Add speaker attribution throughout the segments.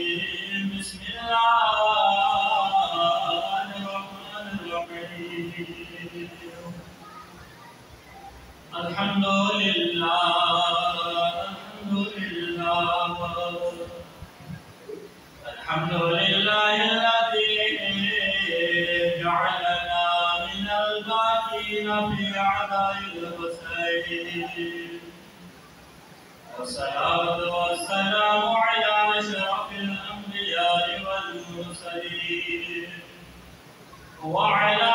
Speaker 1: الرجيم بسم الله الرحمن الرحيم الحمد لله الحمد لله الذي جعلنا من الباقين في أعداء الحسين والصلاة والسلام على أشرف الأنبياء والمرسلين وعلى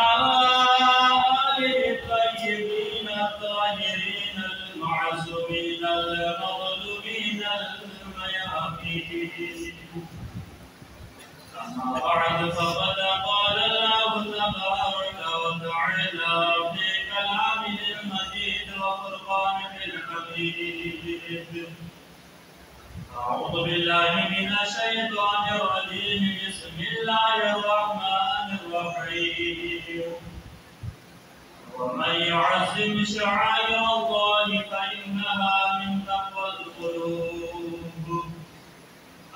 Speaker 1: آله الطيبين الطاهرين المعصومين المظلومين الميامين. أما بعد فقد قال الله تبارك وتعالى في كلامه المجيد وفرقانه الحميد. أعوذ بالله من الشيطان الرجيم بسم الله الرحمن الرحيم ومن يعظم شعائر الله فإنها من تقوى القلوب.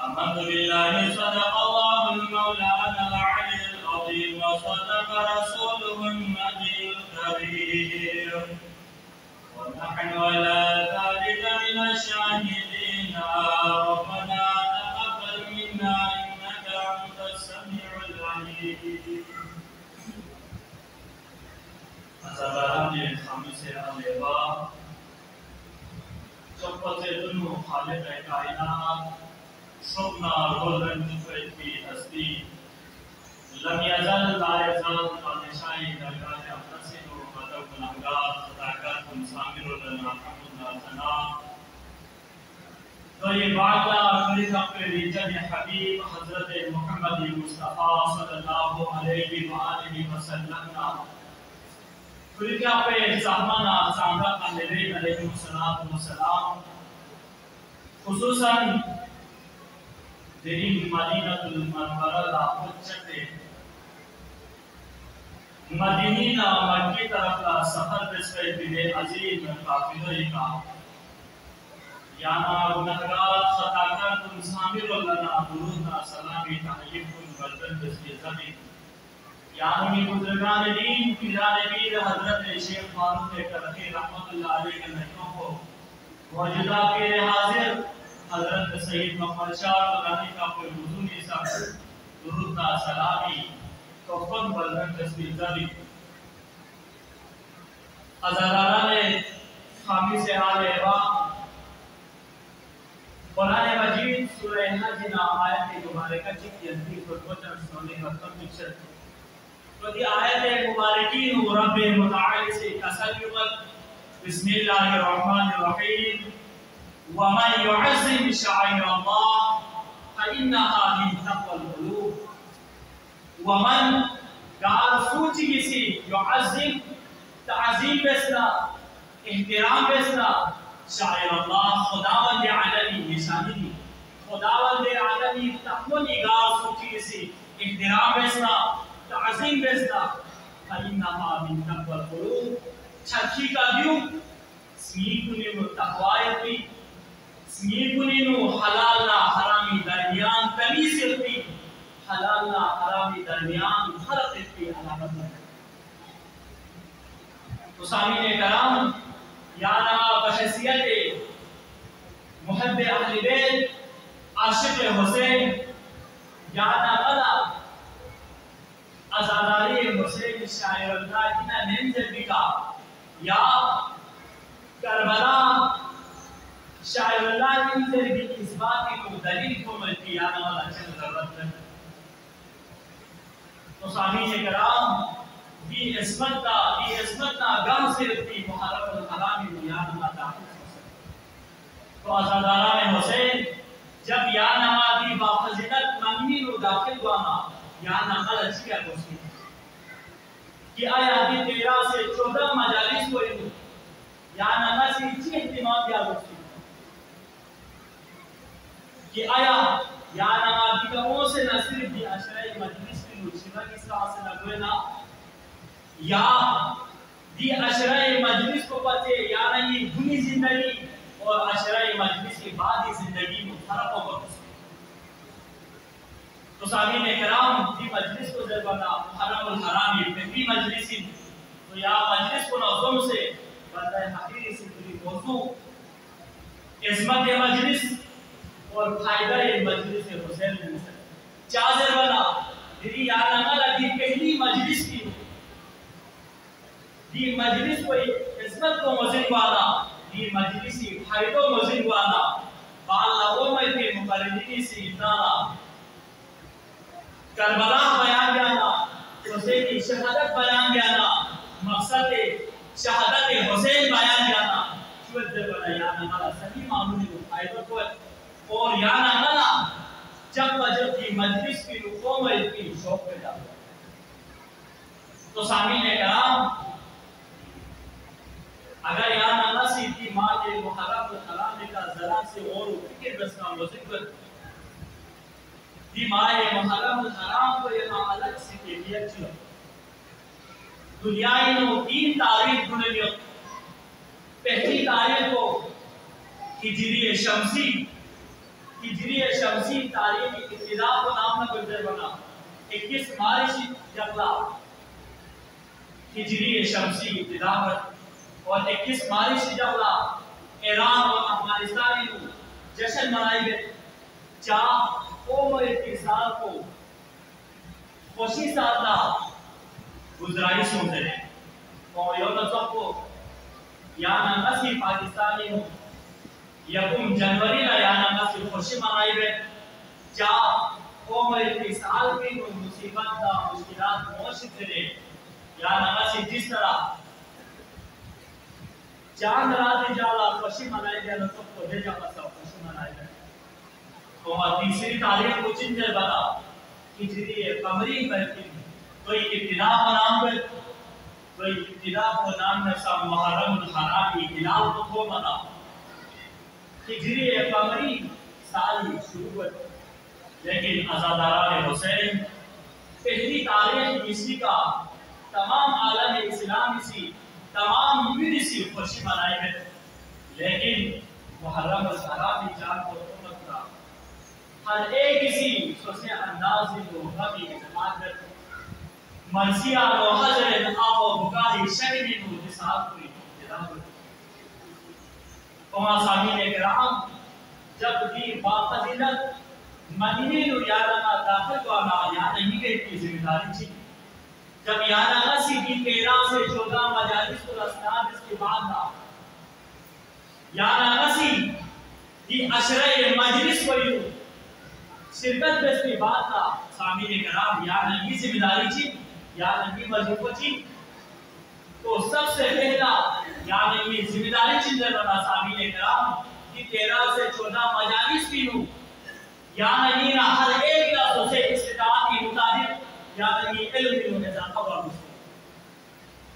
Speaker 1: آمنت بالله صدق الله المولانا العلي العظيم وصدق رسوله النبي الكريم ونحن على ذلك من الشاهدين. ربنا تقبل منا إنك أنت السميع العليم. أزالان خميس الألبا شفت دنو خالق کائنات شبنا رولن جفت کی ہستی لم یزل لا یزل خانشائی درگاہ اقتصد و مدب گناہگار خطاکات مسامر لنا حمدنا ثنا. تو یہ واقعہ خلیفہ اپنے جن حبیب حضرت محمد مصطفیٰ صلی اللہ علیہ وآلہ وسلم نا خلیفہ اپنے زحمانہ سامرہ اندرین علیہ السلام خصوصاً دین مدینہ المنورہ لا حجت مدینین مکی طرف کا سفر بسوئے دل عظیم قافلہ کا یانا گنہگار خطاکار کن سامر لنا درودنا سلامی تحیب کن بردن بسکی زمین. یعنی بزرگان دین پیران پیر حضرت شیخ فاروق کرخی رحمت اللہ علیہ کے نحنوں کو موجودہ پیر حاضر حضرت سید محمد شاہ غنی کا کوئی وضونی سا درودنا سلامی کفن بردن بسکی زمین. ازاداران خامی سے آل احباب قرآن مجید سورہ حج آیت مبارکہ کی انتی فرقوچن سنونے مطلب پکشر تو دی آیت مبارکین و رب متعالی سے تسلیمت. بسم اللہ الرحمن الرحیم ومن يعظم شعائر الله فإنها من تقوى القلوب. ومن قال سوچی کسی يعظم تعظیم بسنا احترام بسنا شاعر اللہ خداوند عالمی نشانی دی خداوند عالمی تقوی نگار سوچی کسی احترام بسنا تعظیم بسنا فإنها من تقوى القلوب. چھکی کا دیو سمی کنی نو تقوایت بھی سمی کنی نو حلال نا حرامی درمیان تمیز بھی حلال نا حرامی درمیان فرق بھی علامت لگا. تو سامعین کرام یانا بحیثیت محب اہل بیت عاشق حسین یانا غلا ازاداری حسین شاعر اللہ جنہ نینجل بکا یا کربلا شاعر اللہ نینجل بھی اس بات کو دلیل کو ملتی یانا والا چند ضرورت ہے. تو سامعین کرام دی عصمت نا گم صرف دی محرم الحرامی بیان ماتا. تو ازاداران حسین جب یا نمازی بافضلت ممنین و داخل وانا یا نمال اچھی کیا گوشتی کہ آیا دی 13 سے 14 مجالس کو انہوں یا نمازی اچھی احتمام کیا گوشتی کہ آیا یا نمازی کا اون سے نہ صرف دی اشرائی مجلس کی نوشیبہ کی ساتھ سے لگوئے نا یا دی اشرائی مجلس کو پتے یا نہیں دنی زندگی اور اشرائی مجلس کی بعدی زندگی میں فرق ہوگا. تو سامعین کرام دی مجلس کو ذربنا محرم الحرام یہ پہلی مجلس ہی تو یا مجلس کو نظم سے بندہ حقیقی سے پوری موضوع عظمت مجلس اور فائدہ مجلس حسین بن حسین چادر بنا دی یادانا دی پہلی مجلس کی دی مجلس کو عظمت کو مزید والا دی مجلسی فائدوں مزید والا بالاغوں میں بھی مقررینی سے اتنا کربلا بیان جانا حسین کی شہادت بیان جانا مقصد شہادت حسین بیان جانا شوید بنا یادانا سبھی معمولی کو فائدوں کو اور یادانا جب کی مجلس کی رکھوں میں اتنی شوق پیدا ہوا تو سامعین کرام اگر یادانا سی تھی ماں کے محرم الحرام کا ذرا سے اور فکر بسنا مذکر دی ماہ محرم الحرام کو یہاں الگ سے کیفیت چلا دنیای نو تین تاریخ دنیا پہلی تاریخ کو ہجری شمسی تاریخ کی ابتدا کو نام نہ گزر بنا 21 مارچ جبلا ہجری شمسی ابتدا پر اور 21 مارچ جبلا ایران اور افغانستان میں جشن منائی گئے عمر اتصال کو خوشی ساتھا گزرائی سنتے ہیں اور یوم نصف کو یانا نصف پاکستانی ہوں یکم جنوری نا یانا نصف خوشی منائی گئے عمر اتصال کی مصیبت دا مشکلات موشد سے یانا نصف جس طرح چاند رات جالا خوشی منائی گئے نصف کو دے جالا سا خوشی منائی گئے اور تیسری تاریخ کو چنجر بنا ہجری قمری پر کوئی ابتدا کو نام پر کوئی ابتدا کو نام نسا محرم الحرام کی ہلال کو ہو بنا ہجری قمری سال شروع پر لیکن عزاداران حسین پہلی تاریخ اسی کا تمام عالم اسلام اسی تمام ملک اسی خوشی منائے گئے لیکن محرم الحرام کی جان کو ہر ایک کسی سوچنے اندازی کو ہمی اعتماد کرتے مرسیہ و حضرت آو بکاہی شکلی کو جساب کوئی جناب کرتے وہاں سامعین کرام جب دی بافضیلت مدینہ نو یادانا داخل کو آنا یا نہیں گئی کی ذمہ داری تھی جب یادانا سی دی 13 سے 14 مجالس کو اسناد اس کے بعد تھا یادانا سی دی عشرہ مجلس کو یوں شرکت بس کی بات تھا سامعین کرام یا نبی ذمہ داری تھی یا نبی وظیفہ تھی تو سب سے پہلا یا نبی ذمہ داری چندر بنا سامعین کرام کہ 13 سے 14 مجالس بھی ہوں یا نبی نہ ہر ایک لفظ سے استطاعت کی مطابق یا نبی علم بھی ہونے اضافہ ہوا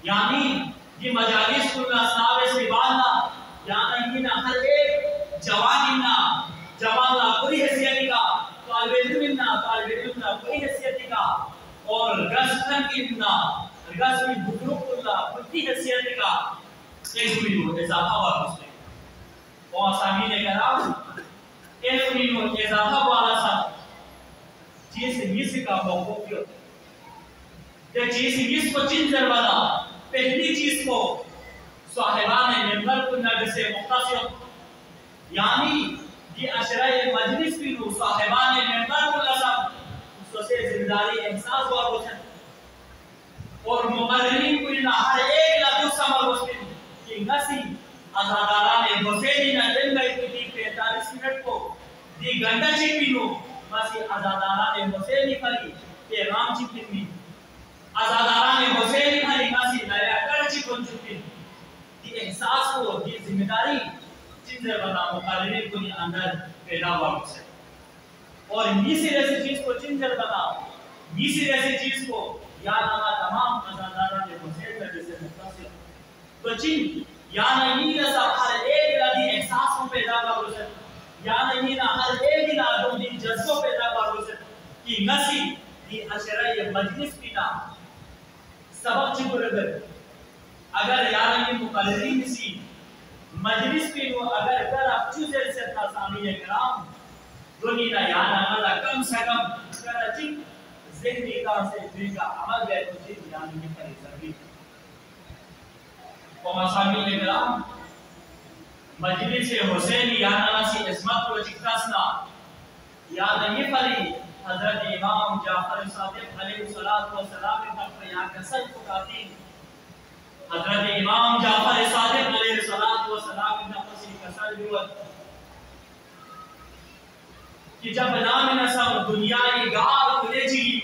Speaker 1: یعنی یہ مجالس کو اسناب سے باندھنا یا نبی نہ ہر ایک جوان نہ جوان نہ کوئی حیثیت کا طالب علم نہ کوئی حیثیت کا اور رسن اتنا رسمی بزرگ اللہ کوئی حیثیت کا ایک بھی ہو اضافہ ہوا اس میں اور سامعین کرام ایک بھی ہو اضافہ والا سا چیز اس کا موقوف ہوتا ہے چیز اس کو چنجر والا پہلی چیز کو صاحبان منبر کو نگر سے مختصر یعنی یہ عشرہ مجلس بھی رو صاحبان منبر کو لسب اس سے ذمہ داری احساس ہوا ہوتا ہے اور مقررین کو نہ ہر ایک لفظ سمجھ ہوتے ہیں کہ نسی عزاداران حسینی نہ دن میں اتنی 45 منٹ کو دی گھنٹہ چکی ہو مسی عزاداران حسینی پھری پیغام چکی عزاداران حسینی پھری مسی نیا کر چکن چکی دی احساس کو دی ذمہ داری چندر بنا مقررین کو اندر پیدا ہوا مجھے اور نیسی ایسی چیز کو چندر بنا نیسی ایسی چیز کو یاد آنا تمام عزاداران حسین میں جیسے مختصر تو چین یا نہیں رسا ہر ایک لدی احساس کو پیدا ہوا مجھے یا نہیں نہ ہر ایک لدوں دی جذبوں پیدا ہوا مجھے کہ نسی دی عشرہ مجلس کی نا سبق چکر اگر یا نہیں مقررین سی مجلس کی وہ اگر کر افچوزر سے تھا سامعین کرام دنیا یانا مدہ کم سے کم کر ذهنی طرح سے دل کا عمل گئے تو چیز یعنی یہ پری ضروری و مسامی کرام مجلس حسین یا ناسی عصمت کو چکتاسنا یا نہیں پری حضرت امام جعفر صادق علیہ السلام تک یا کسل فکاتی حضرت امام جعفر صادق علیہ السلام تک سی کسل بیوت کہ جب نام نصب دنیای گار کھلے چیلی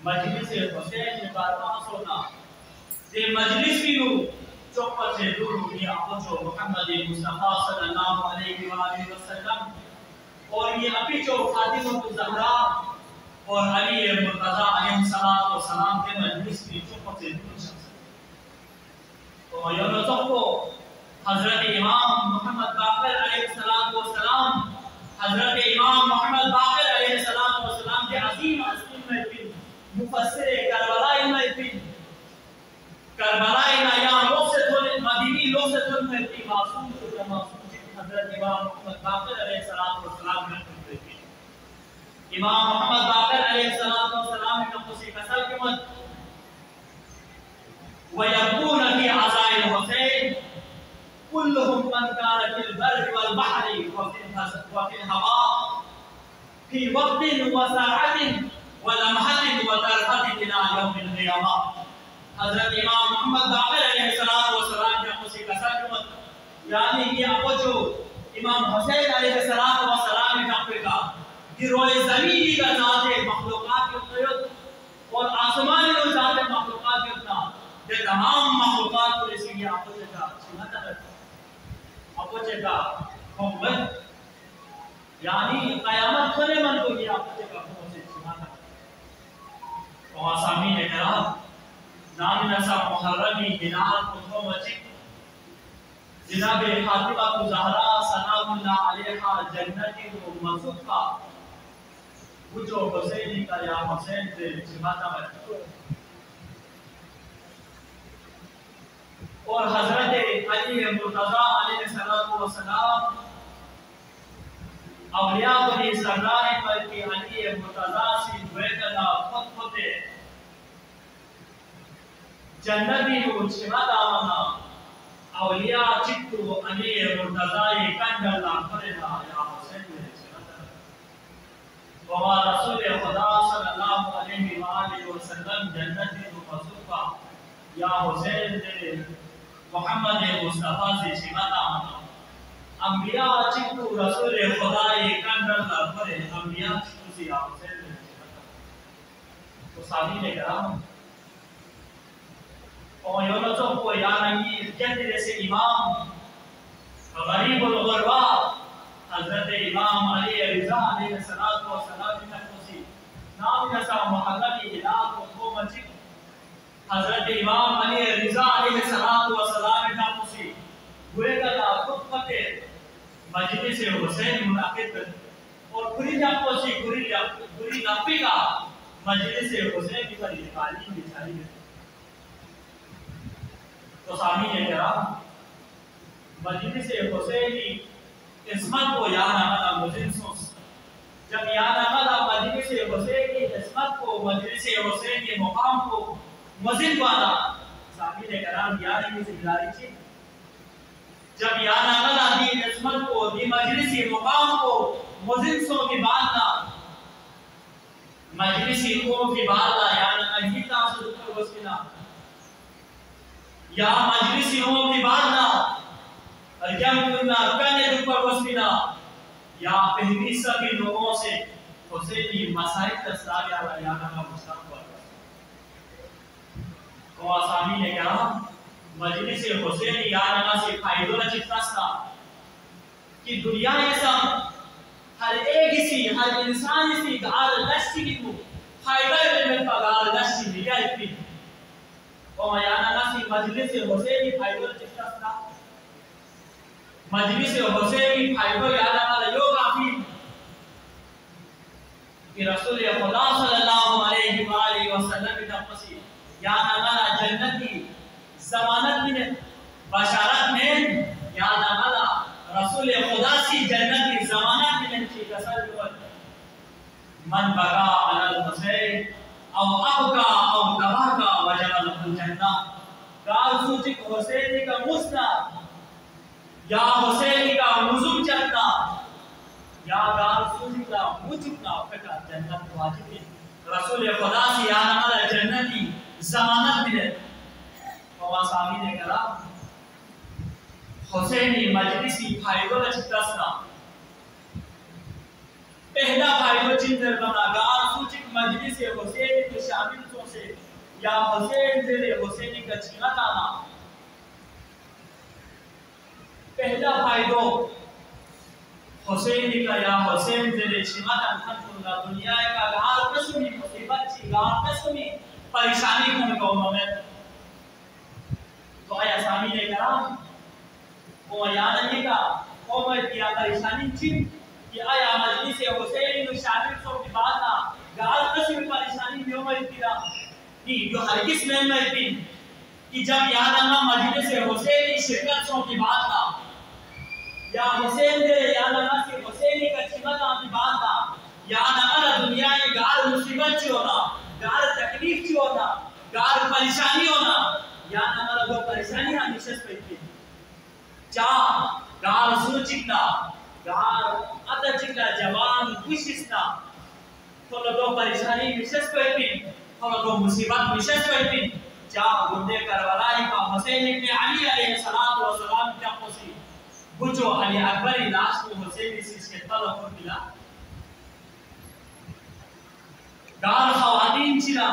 Speaker 1: مجلس حسین میں بارمان سونا دے مجلس بھی نو چوپر سے دور ہوئی اپچو محمد مصطفیٰ صلی اللہ علیہ وآلہ وسلم اور یہ اپچو فاطمہ الزہرا اور علی مرتضی علیہ السلام کے مجلس بھی چوپر سے دور شخص تو یونو کو حضرت امام محمد باقر علیہ السلام حضرت امام محمد باقر علیہ السلام کے عظیم محفل مفسر کربلائی محفل کربلائی یا لوگ سے تھوڑے مدینی لوگ سے تھوڑے محفل معصوم جو معصوم حضرت امام محمد باقر علیہ السلام محفل امام محمد باقر علیہ السلام نے قصی قصر کی مد وَيَبْقُونَ فِي عَزَائِ الْحُسَيْنِ كلهم من كان في البر والبحر وفي الهواء في وقت وساعة ولمحة وطرفة إلى يوم القيامة حضرت امام محمد باقر علیہ السلام کے قصی قصر کی یعنی یہ اپوچو امام حسین علیہ السلام کے اپنے کا کہ روئے زمینی کا ذات مخلوقات کے اتنیت اور آسمانی کا ذات مخلوقات کے اتنا یہ تمام مخلوقات کو اسی لیے اپوچے کا سنتا ہے اپوچے کا محمد یعنی قیامت کھلے من کو یہ اپوچے کا محمد سنتا ہے اور سامین اکرام نام نسا محرمی ہلال خطو مچک جناب فاطمہ کو زہرا سلام اللہ علیہ جنتی و مصفہ وہ جو حسینی کا یا حسین سے سماتا ہے اور حضرت علی مرتضی علیہ السلام اولیاء بنی سردار پر کی علی مرتضی سے بیتنا خود خودے جنتی کو چمت آمنا اولیاء چکو علی مرتضی کنجل آخرنا یا حسین میں چمت وما رسول خدا صلی اللہ علیہ وآلہ وسلم جنتی کو مصفہ یا حسین دے محمد مصطفیٰ سے چمت آمنا انبیاء چکو رسول خدا کنجل آخرے انبیاء چکو سی یا حسین میں چمت تو سامین کرام اور یونسوں کو یا نبی جنت سے امام غریب الغربا حضرت امام علی رضا علیہ السلام کی تخصیص نام نسا محلقی ہلال کو مچک حضرت امام علی رضا علیہ السلام کی تخصیص ہوئے گا خطبت مجلس حسین منعقد اور پوری جاپوسی پوری نفی کا مجلس حسین کی پر تعلیم بچھائی گئی تو سامین اکرام مجلس حسین کی عصمت کو یاد آمدہ مجلسوس جب یاد آمدہ مجلس حسین کی عصمت کو مجلس حسین کے مقام کو مزید بانا سامین اکرام یاد کی ذمہ داری تھی جب یاد آمدہ دی عصمت کو دی مجلس مقام کو مجلسوں کی باندھنا مجلسی کو کی باندھنا یعنی اجیت آسود پر وسیلہ یا مجلسیوں کی باندھنا جم کرنا کنے دوپر وسیلہ یا پہلی سبھی لوگوں سے حسینی مسائل تستاریہ و یعنی کا مستقبل تو آسامی نے کہا مجلس حسینی یعنی سے فائدو نہ چکتاستا کہ دنیا ایسا ہر ایک اسی ہر انسان اسی گار لشتی کی تو فائدہ میں پگار لشتی لیا اتنی اور یعنی ناسی مجلس حسینی فائدو نہ چکتاستا مجلس حسینی فائدو یعنی کا یو کافی کہ رسول خدا صلی اللہ علیہ وآلہ وسلم کی تفصیل یعنی کا جنتی ضمانت میں بشارت میں یاد آمدہ رسول خدا سی جنت کی ضمانت میں چیز اثر من بقا علی الحسین حسين او ابقى او تباكى وجب له الجنه. قال سوچك حسين کا مسنا یا حسین کا مزم چلنا یا قال سوچك کا مجھنا فکر جنت واجب ہے. رسول خدا سے یا نمال جنتی ضمانت ملے. اور سامعین کرام حسینی مجلسی فائدو لچتاسنا پہلا فائدو چندر بنا گار سوچک مجلس حسینی کے شامل سو سے یا حسین زیر حسینی کا چنت آنا. پہلا فائدو حسینی کا یا حسین زیر چنت آنا دنیا کا گار قسمی مصیبت چی گار قسمی پریشانی کن قوموں میں. تو آیا سامعین کرام وہ یاد نہیں کا قوم کیا پریشانی چی کہ آیا مجلس حسین و شامل سو کی بات نا گال قسم پریشانی میں عمر اتنا نہیں جو ہرگز میں مرتین کہ جب یاد آنا مجلس حسین شرکت سو کی بات نا یا حسین دے یاد آنا سے حسین کا چمت آن کی بات نا یاد آنا دنیا میں گال مصیبت چی ہونا گال تکلیف چی ہونا گال پریشانی ہونا یاد آنا دو پریشانی ہمیشہ سپیتی چاہ گال سوچکنا گال اتا چکلا جوان خوشسنا تھوڑا دو پریشانی مشس کو ایپین تھوڑا دو مصیبت مشس کو ایپین چاہ گردے کربلائی کا حسین ابن علی علیہ السلام کیا خوشی بچو علی اکبری لاش کو حسین اس کے طلب کو ملا. گال خواتین چلا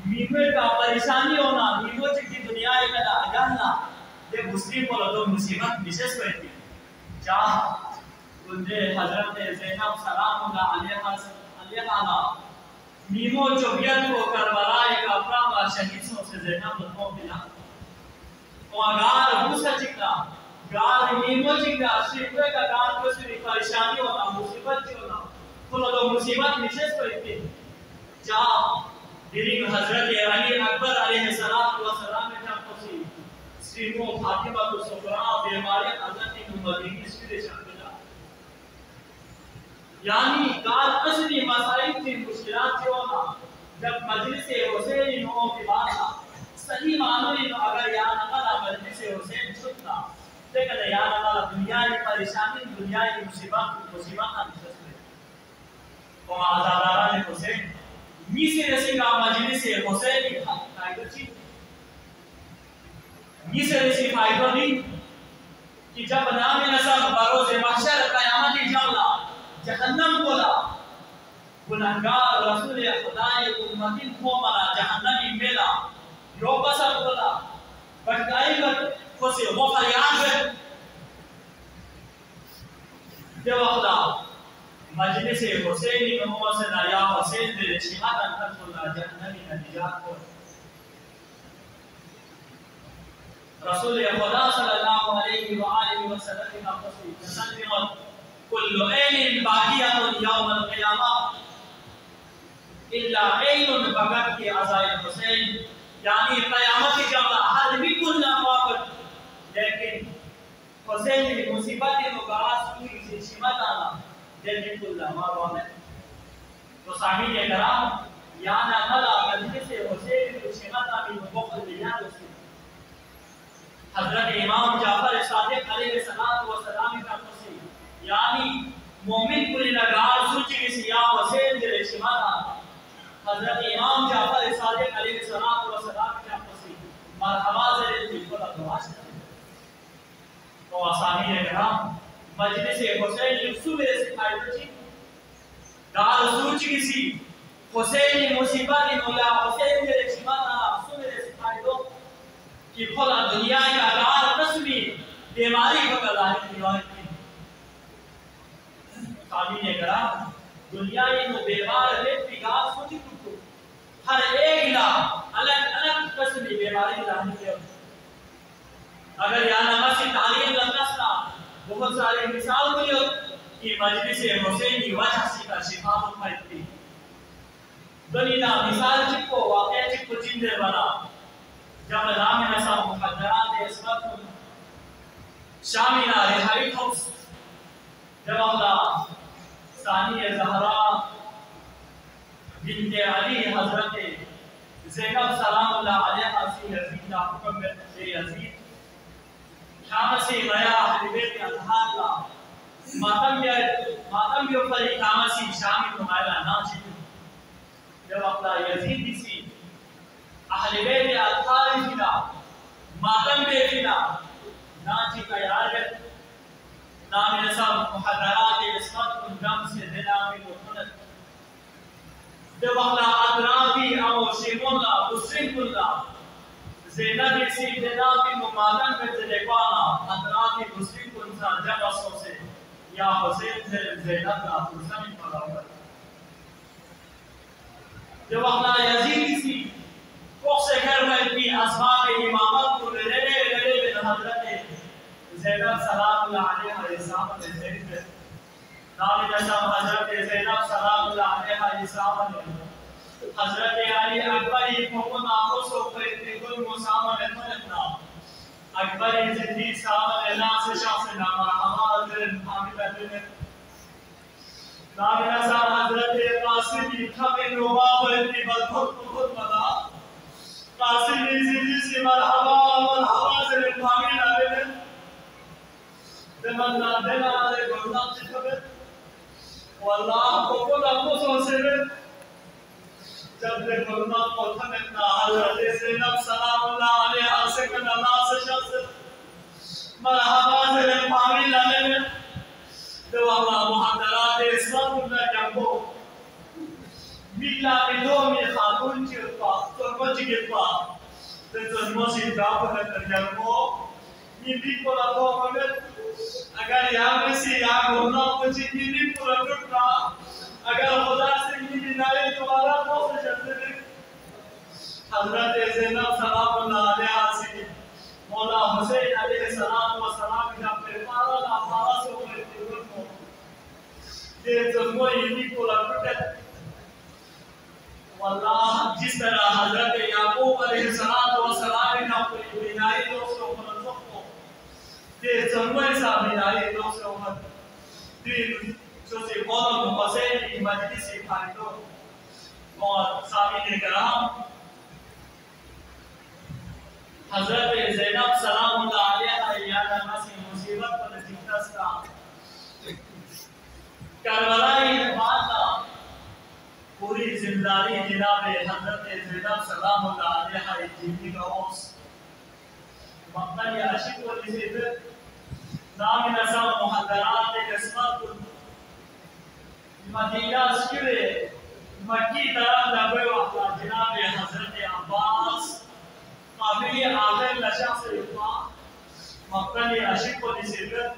Speaker 1: میمر کا پریشانی ہونا میمو چکی دنیا کا جاننا یہ مسلم کو لدو مصیبت مشس کو ایپین چاہ گردے حضرت زینب سلام اللہ علیہ میمو چوبیت کو کربلائی کا اپنا شہید سو سے زینب لطفوں ملا. اور گار بوسا چکنا گار میمو چکنا شکوے کا گار کو سری پریشانی ہونا مصیبت چی ہونا تو لدو مصیبت مشس کو ایپین چاہ دلی حضرت علی اکبر علیہ السلام میں جب خوشی سریمو فاطمہ کو سفرا بیماری حضرت مدینی اسپیریشن ملا. یعنی گال قسمی مسائل تھی مشکلات جو ہونا جب مجلس حسین ہو کی بات تھا صحیح معنی تو اگر یا نقلا مجلس حسین چھتا لیکن یا نقلا دنیا کی پریشانی دنیا کی مصیبت کا نشست ہے. اور آزاداران حسین میسے رسی کا مجلس حسین کی فائدہ چی میسے رسی فائدہ دی کہ جب نام نصب بروز محشر قیامت جملہ جہنم بولا گناہگار رسول خدای امتین خومنا جہنمی میلا یو بسر بولا بٹکائی کر خوشی وہ فریان کر جو خدا مجلس حسینی میں موسینا یا حسین دے شہادت انتر صلی جہنمی نجات کو. رسول خدا صلی اللہ علیہ وآلہ وسلم کا خوشی تسلیم کل عین باقیت یوم القیامہ الا عین بغت کی عزائل حسین. یعنی قیامت کی جملہ ہر بھی کل ناموافق لیکن حسین کی مصیبت مقاس ہوئی سے شمت آنا جلدی کل ناموافق. تو سامعین کرام یعنی ملا مجلس حسین کی شمت آنی مبقل بیان اس حضرت امام جعفر صادق علیہ السلام کا خوشی یعنی مومن کلی نگار سوچی کسی یا حسین جلے شماتا حضرت امام جعفر صادق علیہ السلام کا خوشی مرحبا زلے تلکل ادواش کرتے. تو آسانی اکرام مجلس حسین یکسو میرے سکھائی بچی گار سوچی کسی حسین مصیبت مولا حسین جلے شماتا سو میرے سکھائی دو کہ خدا دنیا کا گار قسمی بیماری کو ظاہر دیوار کی. سامعین کرام دنیا میں بیمار ویکتی گار سوچی کتو ہر ایک الگ الگ قسمی بیماری ظاہر کیا. اگر یا نماسی تعلیم لگنسنا بہت سارے مثال کو لیا کہ مجلس حسین کی وجہ سے کا شفا مطمئن تھی. دنیا مثال چکو واقع چکو چندر بنا جب نام نسا مقدرات اسمت شامینا رہائی ٹھوس جب اللہ ثانی زہرا بنت علی حضرت زینب سلام اللہ علیہ سے یزید کا حکم میں یزید شام سے گیا اہل بیت اطہار کا ماتم کے اوپر اقامہ سی شامی تمہارا ناچی جب اپنا یزید سی اہل بیت اطہار فینا ماتم بے فینا ناچی کا یارگت نام نسام محضرات اسمت انجام سے دلامی مطلق جب اپنا ادرابی امو شیمون اللہ مسلم اللہ زینب اسی دلامی ممادن میں تلقوانا ادرابی مسلم انسان جب اصوں سے یا حسین زینب کا فرسانی پڑھا جب اپنا یزید اسی کوخ سے گھر میں کی اسباب امامت کو لے بن حضرت زینب سلام اللہ علیہ السلام نے زینب نام نسام حضرت زینب سلام اللہ علیہ السلام نے حضرت علی اکبری کو ناقص و قریب کل مسامہ نے ملکنا اکبری زندی سامن اللہ سے شخص نام مرحبا حضرت حامد نے نام نسام حضرت قاسمی کھبی نواب اتنی بدخود خود مدا قاسمی زندی سے مرحبا حضرت حامد نے دمنا دنا على قرناط الحبل والله وكل أنفس سبب جب قرناط قلتنا حضرت زینب سلام اللہ علیہ سکن اللہ سے شخص مرحبا سے پاوی لانے دو اللہ محضرات اسمت اللہ جنبو میلا بدومی خاتون چرپا ترمچ گرپا تنظر مسیح داپن در جنبو نیبی کو لگو مگر اگر یہاں میں سے یہاں گھومنا مجھے نیبی پورا ٹوٹنا اگر خدا سے نیبی نائے تو آرہ بہت سے جلتے ہیں حضرت زینب سلام اللہ علیہ سے مولا حسین علیہ السلام و سلام جب پر پارا نا پارا سے ہوئے تیور کو یہ ظلمو نیبی پورا ٹوٹے واللہ جس طرح حضرت یعقوب علیہ السلام جب پر نائے دوستوں پر یہ ضرور صاحب ہدایت دوست رحمت دین جو سے قول مفسر کی مجلس سے خاندو اور سامعین کرام حضرت زینب سلام اللہ علیہ یاد ناسی مصیبت پر ذکرستا کربلائی ماتا پوری زنداری جناب حضرت زینب سلام اللہ علیہ جیبی روز مقتل عشق و نصیبت نام نسام محضرات قسمت مدینہ سکرے مکی طرف لگوے وقت جناب حضرت عباس قابل آخر لشخص رفا مقتل عشق و نصیبت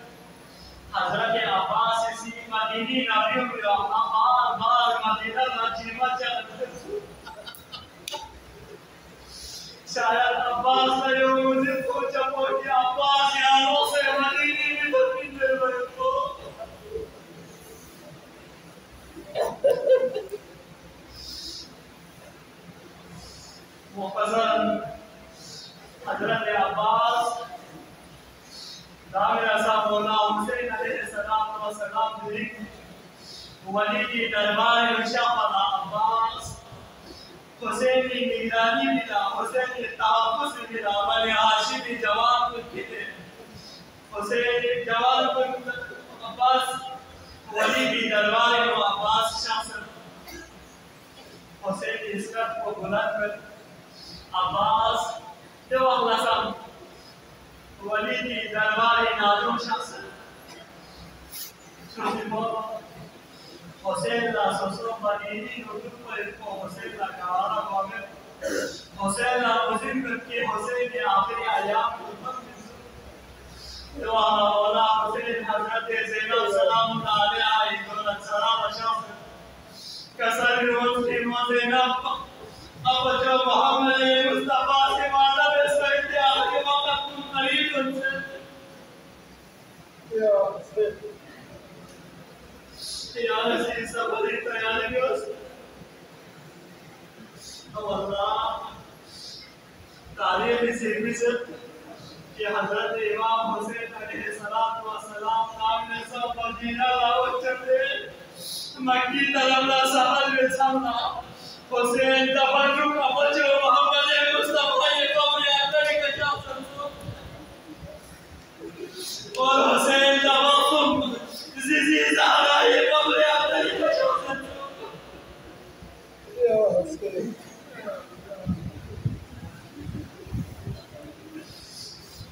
Speaker 1: حضرت عباس اسی مدینی نبیوں میں بار بار مدینہ رجیمہ چلتے شاید عباس نے مجھے پوچھا کہ عباس یاروں سے مدینی میں دفن دے رہے تو محترم حضرت عباس دامر صاحب مولا حسین علیہ السلام دین ولی کی دربار شاہ عباس حسین کی نگرانی ملا حسین کی تحفظ ملا بلے ہاشمی جواب کو کھتے حسین جواب کو عباس ولی کی دربار کو عباس شخص حسین کی اسکت کو بلند کر عباس جو اللہ صاحب ولی کی دربار نازم شخص شخص بہت حسین لا سسرو مدینی نوٹو پر کو حسین لا کارا باگر حسین لا وزن کرکے حسین کے آخری ایام خدمت میں جو مولا حسین حضرت زینب سلام اللہ علیہ دولت سلام شخص کسر روز کی زینب اب جو محمد مصطفیٰ سے وعدہ میں سوئے آخری وقت تم قریب ان سے تیار سے سب بڑی تیار ہے اللہ تاریخ سے سے کہ حضرت امام حسین علیہ السلام نام نے سب مدینہ راوت چلتے مکی طرف لا سہل میں سامنا حسین تبرک اپچو محمد مصطفیٰ یہ قبر اطہر کا شخص اور حسین تبرک زیزی زہرا یہ قبر اطہر کا شخص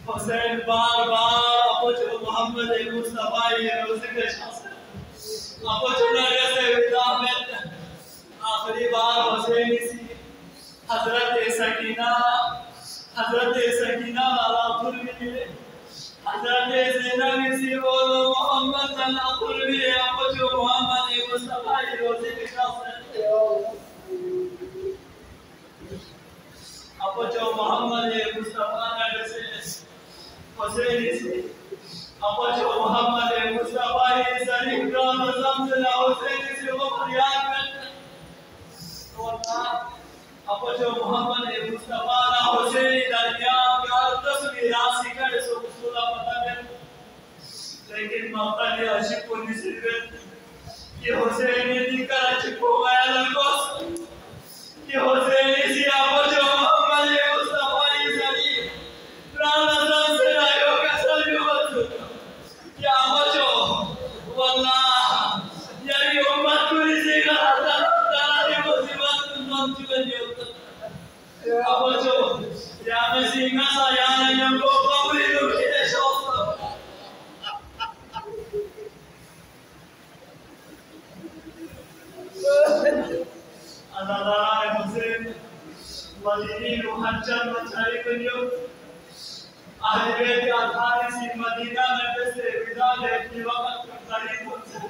Speaker 1: حسین بار بار اپچو محمد مصطفیٰ یہ روزے کا شخص اپچو نگہ سے ودا میں آخری بار حسین اسی حضرت سکینہ والا قربی حضرت زینب اسی بولو محمد اللہ قربی اپچو محمد مصطفیٰ یہ روزے کے شخص اپچو محمد مصطفیٰ نگر سے حسین اسی اپچو محمد مصطفیٰ یہ شریف رام زمزلہ حسین اسی وہ فریاد کرتے اپچو محمد مصطفیٰ نہ حسینی درمیان کا تصویر آسی کرے سو رسولہ پتہ ہے لیکن مقتل عشق کو نصر کر کہ حسینی دکھر عشق کو گیا لگوس کہ حسینی سی اپچو محمد مصطفیٰ یہ شریف رام زم سے رائیو کا سلوت کہ اپچو واللہ یعنی امت کو رسی کا حضرت اپچو یا مسیح نسا یا نیم کو قبری روکی دے شوق ازاداران حسین مدینی محجر مچھاری کنیو اہل بیت اطہاری سی مدینہ نبی سے ودا لے اپنی وقت قریب ہوتے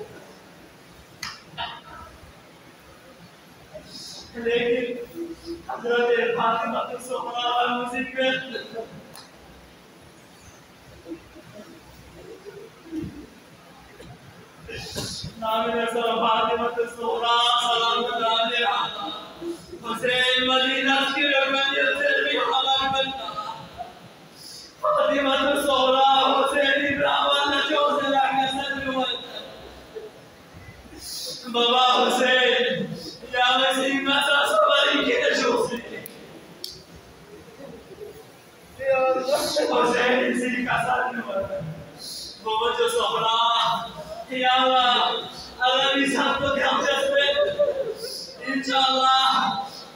Speaker 1: لیکن حضرت فاطمہ الزہرا المزکر نام رسول فاطمہ الزہرا سلام علیہا حسین مدینہ کی رکنیت سے بھی حلال بنتا فاطمہ الزہرا حسین ابراہیم نچو سے لاکھ سلوت بابا حسین یا مسیح مسا سواری کی نشو سے حسین اسی کا ساتھ نور بابا جو صحرا یا اللہ اللہ نسان کو دھیان جستے انشاءاللہ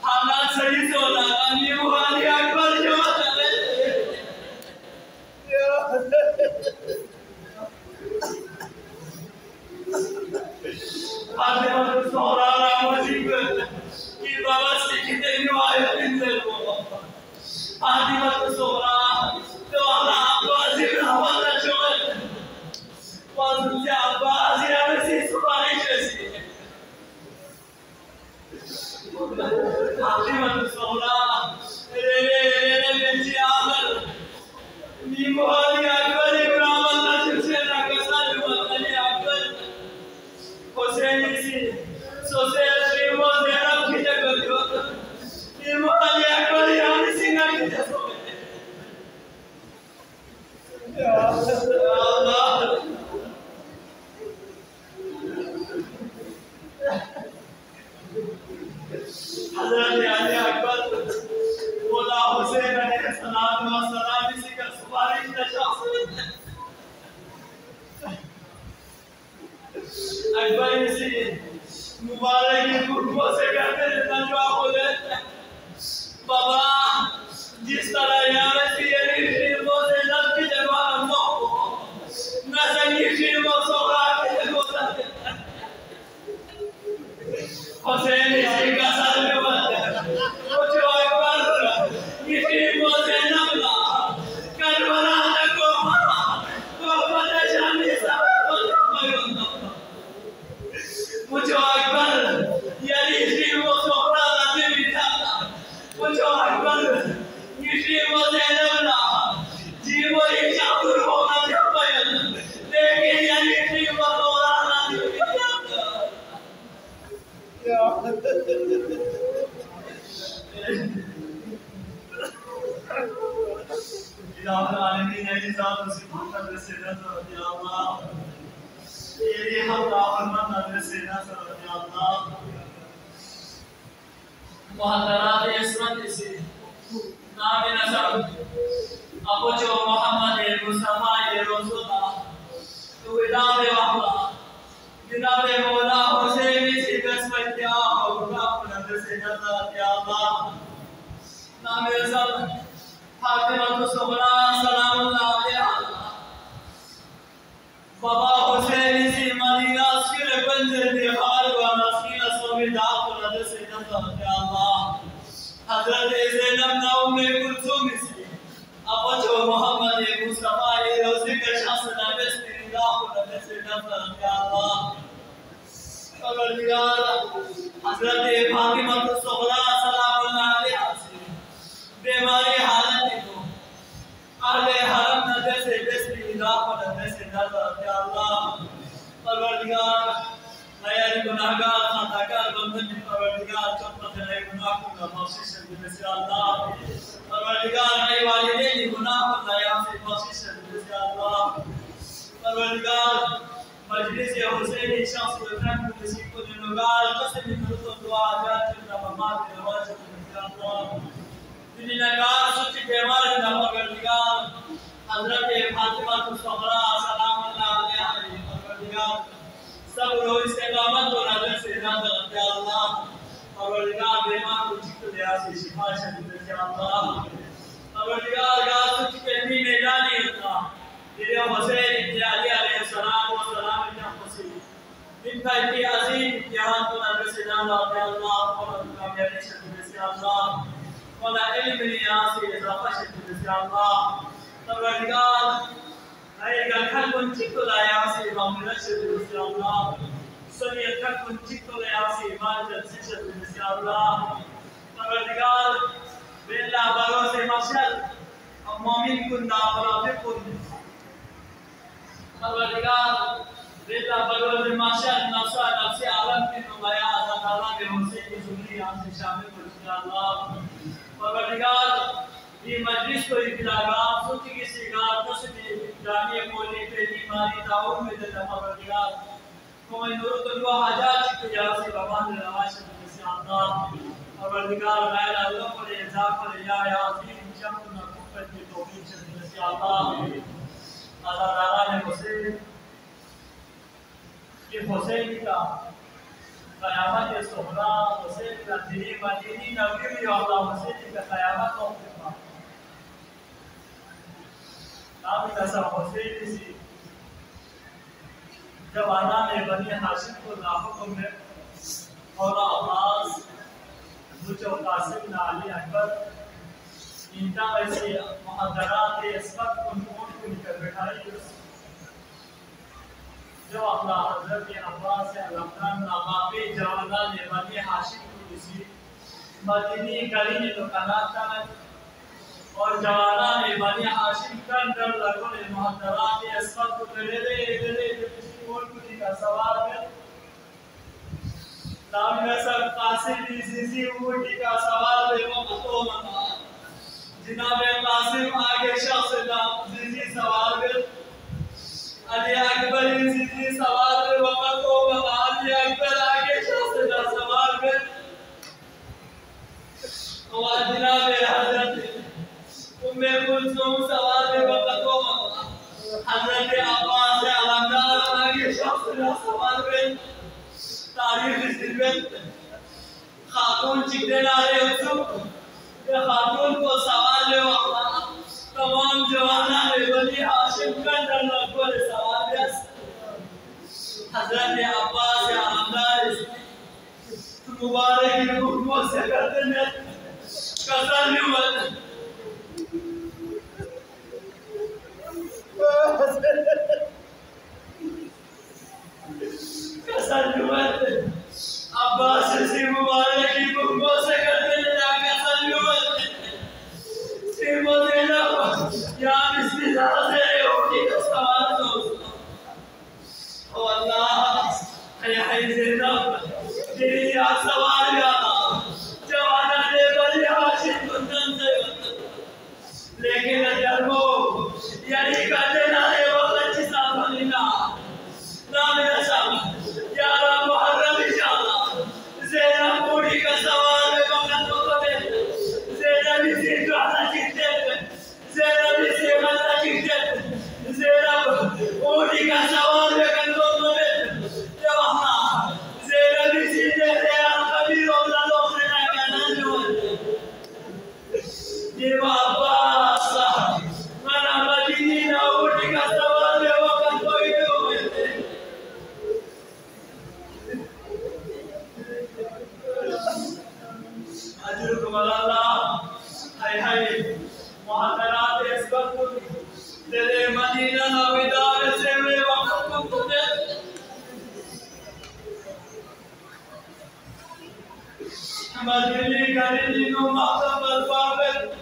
Speaker 1: حالات صحیح سے ہونا آنی مہانی اکبر جو چلے فاطمہ الزہرا المزکر کی بابا سکھتے نوائے انزل کو فاطمہ الزہرا تو اللہ عباسی رحمت شوال فاطمہ سے عباسی رسی سبحانی شسی فاطمہ الزہرا بنتی آمر نیموہانی اکبر ابراہیم اللہ شمسے ناکسان مطلعی اکبر حسین اسی سوسیل شریمو زینب کی جگہ جو نیموہانی اکبر یعنی سنگا کی جسو یا اللہ حضرت علی اکبر مولا حسین علیہ السلام اسی کا سفارش شخص اکبر اسی مبارک کی خطبوں سے کہتے ہیں نجوہ کو لیتے ہیں بابا جس طرح یہاں سے یہ شیرموں سے لب کی جگہ ہموں نہ سنگی شیرموں سوگا کی جگہ ہوتے ہیں حسین اسی کا ساتھ میں بات ہے کچھ اکبر یہ شیرموں سے نبلا کربلا تکو محمد شامی صاحب مجھو اکبر یعنی شیرموں سوگا لازم بھی تھا مجھو اکبر یہ شیرموں سے نبلا جیبو ایک چاکر ہونا جب بیان لیکن یعنی شیرموں سوگا لازم بھی تھا الہ العالمین اعزاز و صفات رسولت رضی اللہ یہ حق حرمت رسولت رضی اللہ محضرات اسمت سے نام نسب ابو جو محمد مصطفی رسول اللہ تو ادام وحلا جناب مولا حسین سے قسمت کیا ہوگا اپنا سے جزات یا اللہ نام نسب فاطمہ الصغرا سلام اللہ علیہا بابا حسین سے مدینہ اسکر بنجر دیخار و مسکین سومی داخل حضرت سے جزات یا اللہ حضرت زینب نام کلثوم سے ابو جو محمد مصطفی روزی کا شخص نبس کی داخل حضرت سے جزات یا اللہ پروردگار حضرت فاطمہ الصغرا سلام اللہ علیہا سے بیماری حالت کو اہل حرم نظر سے بسم داخل حضرت سے جزات یا اللہ پروردگار نیا گناہگار خطاکار بندن پروردگار چوپت نئے گناہ کو بخشش دے سے اللہ پروردگار نئے والدین گناہ کو نیا سے بخشش دے سے اللہ پروردگار مجلس حسین شخص کو رحم کو کسی کو نگار قسم درود و دعا جات چند ممات نواز دے سے اللہ دن نگار سچ بیمار نہ پروردگار حضرت فاطمہ الصغرا سلام اللہ علیہا پروردگار سب لوگ استقامت و نظر سے جزات یا اللہ پروردگار بیمار کو چکت دیا سے شفا شدید یا اللہ پروردگار یا سچ کہنی میں جانی ہوتا تیرے حسین ابن علی علیہ السلام و سلام ابن حسین ان کا اتنی عظیم امتحان کو نظر سے جزات یا اللہ پروردگار کامیابی شدید یا اللہ ولا علم نیاز سے اضافہ شدید یا اللہ پروردگار اے گل کن چکو لایا سے امام رشد یا اللہ سنیت کن چکو لایا سے امام رشد یا اللہ پروردگار بالله بروز محشر مومن کن منافق کن پروردگار بالله بروز محشر نفسا نفس عالم کی نمایا اللہ تعالی کے حسین کی ذکری ہم سے شامل کر یا اللہ پروردگار یہ مجلس کو ابتلاغات سوچ کی سگار تسمی جانی مولی پہ بیماری تعاون میں دل پروردگار کوئی نور تو حاجات چکو جا سے بمان رواش سے اللہ پروردگار غیر اللہ کو اضافہ یا عظیم شمع نقفت کی توفیق سے اللہ اللہ تعالی نے حسین یہ حسین کا قیامت صغرا حسین کا دینی مدینی نبی اللہ حسین کا قیامت موقع نام نسب حسین سی جب آنا نے بنی ہاشم کو لاحقوں میں مولا عباس بچو قاسم نہ علی اکبر انتا ایسی محضرات اسمت کو نمون کو نکل بیٹھائی جو اپنا حضرت عباس علمدان ناماپی جوانا نے بنی ہاشم کو کسی مدینی گلی نے دکانات کا اور جوانا نے بنی ہاشم کا اندر لگوں نے محضرات اسمت کو دلے کسی اور کسی کا سوال کر نام نسب قاسم عزیزی اوٹی کا سوال دے وقت و مقام جناب قاسم آگے شخص عزیزی سوال کر علی اکبر عزیزی سوال دے وقت و مقام علی اکبر آگے شخص سوال کر اور جناب حضرت ام کلثوم سوال دے وقت و مقام حضرت عباس علمدار آگے شخص سوال کر تاریخ سلویت خاتون چکتے نارے حسوب یہ خاتون کو سوال لے وقتا تمام جوانا نے بنی ہاشم کا در لگو لے سوال دیس حضرت عباس علمدار مبارک حکموں سے کرتے ہیں قصر لیوت قصر لیوت عباس سی مبارک حکموں سے کرتے ہیں قصر لیوت سیمو زینب یا بسم اللہ سے ہوتی کا سوال دوست او اللہ حیائی زینب تیری یا سوال یادا جوانا دے بلی حاشم کندن سے لیکن جرمو یعنی کہتے نارے وقت چیسا بلینا نام نشا یارا محرم انشاءاللہ زینب پوڑی کا Madhili Garilino Mahabal Babel,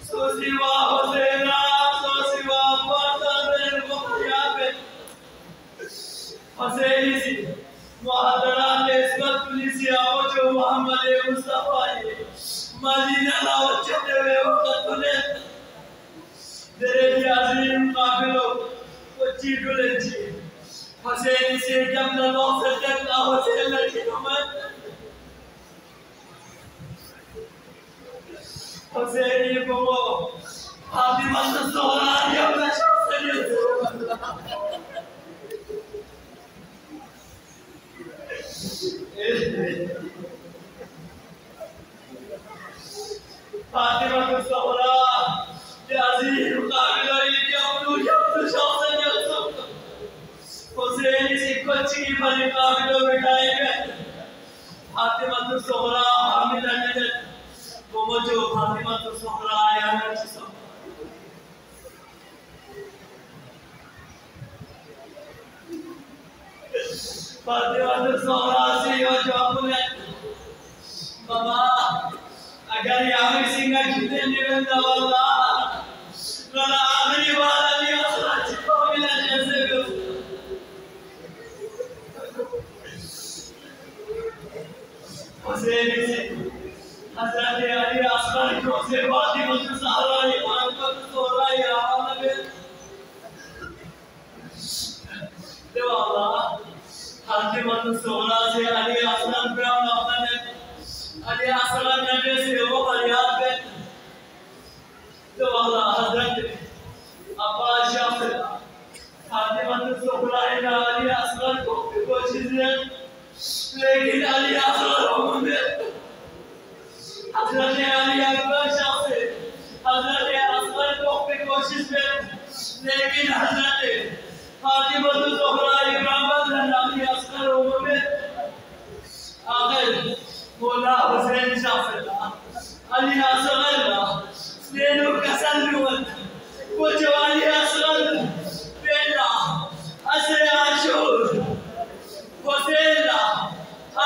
Speaker 1: Sosiwa Hosena, Sosiwa Patan Mohayabe, Hoseni, Mohadara, Esmat Tunisia, Ocho Muhammad Mustafa, Madina Ocho de Okatunet, Deredi Azim Kabilo, Ochi Dulechi, Hoseni Sekam the North Second, Hosena Kinoman. Hoseni Bobo, Happy Master Sola, you have Fatima Sola, Yazid, Kamila, Yamu, Yamu, Shawsan, Yamu. Hoseni Sikochi, Kamila, Vidai, Fatima Sola, Hamila, Mojo, Fatima Sola, Yana. Fatima Sola, see your job. Baba, agar yamin singa jitne nivel dawala, lala akhiri wala liya surachi pamila jaise go. Hossein se Hazrat Ali Asghar ko se Fatima Zahra iman ko Sohra ya nabi. Dewala, Fatima Sohra se Ali Asghar Brown apne Ali Asghar nabi se wo faryad pe تو اللہ حضرت عباس شافر فاطمہ الزہرا علی اصغر کو کوشش ہے لیکن علی اصغر میں حضرت علی اکبر شافر حضرت اصغر کو کوشش ہے لیکن حضرت فاطمہ الزہرا اکرام علی اصغر میں آخر مولا حسین شافر Ali Asghar Nenu kasalluan, kujawali asal, bela, asal ashur, hosela,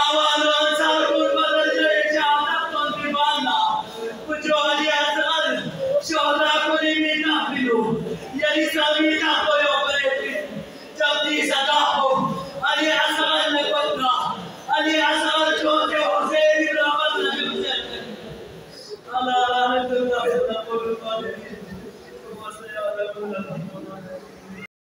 Speaker 1: awalan sarkul badal jai jana tondibana, kujawali asal, shoda kuni mina pilu, yadi samina koyo bereti, jabdi sadaho, ali asal ne patra, ali asal chote hoseli ramat najusel. Allah Allah Allah Allah Allah Allah Allah Allah Allah Allah Allah Allah Allah